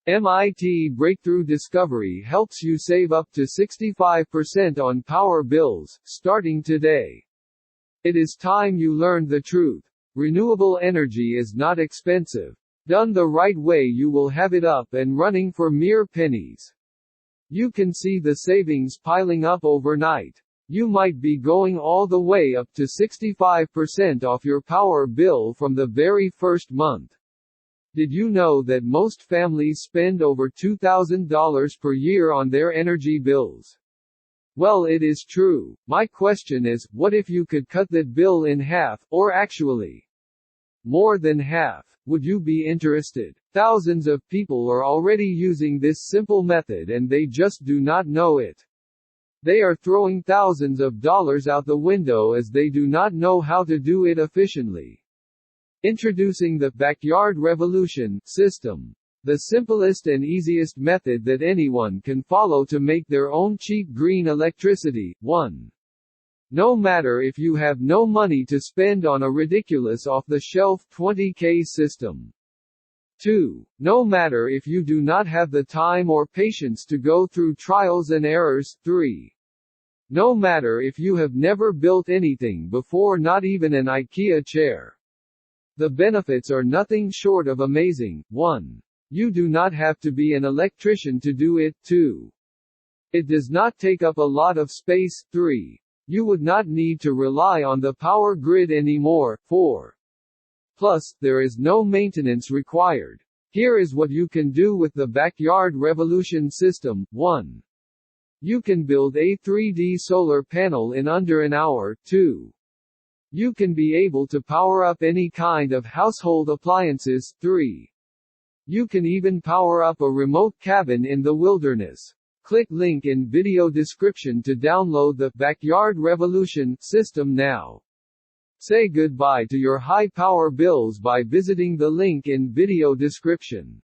MIT breakthrough discovery helps you save up to 65% on power bills, starting today. It is time you learned the truth. Renewable energy is not expensive. Done the right way, you will have it up and running for mere pennies. You can see the savings piling up overnight. You might be going all the way up to 65% off your power bill from the very first month. Did you know that most families spend over $2,000 per year on their energy bills? Well, it is true. My question is, what if you could cut that bill in half, or actually more than half? Would you be interested? Thousands of people are already using this simple method and they just do not know it. They are throwing thousands of dollars out the window as they do not know how to do it efficiently. Introducing the Backyard Revolution system. The simplest and easiest method that anyone can follow to make their own cheap green electricity. 1. No matter if you have no money to spend on a ridiculous off-the-shelf 20K system. 2. No matter if you do not have the time or patience to go through trials and errors. 3. No matter if you have never built anything before, not even an IKEA chair. The benefits are nothing short of amazing. 1. You do not have to be an electrician to do it. 2. It does not take up a lot of space. 3. You would not need to rely on the power grid anymore. 4. Plus, there is no maintenance required. Here is what you can do with the Backyard Revolution system. 1. You can build a 3D solar panel in under an hour. 2. You can be able to power up any kind of household appliances. 3. You can even power up a remote cabin in the wilderness. Click link in video description to download the Backyard Revolution system now. Say goodbye to your high power bills by visiting the link in video description.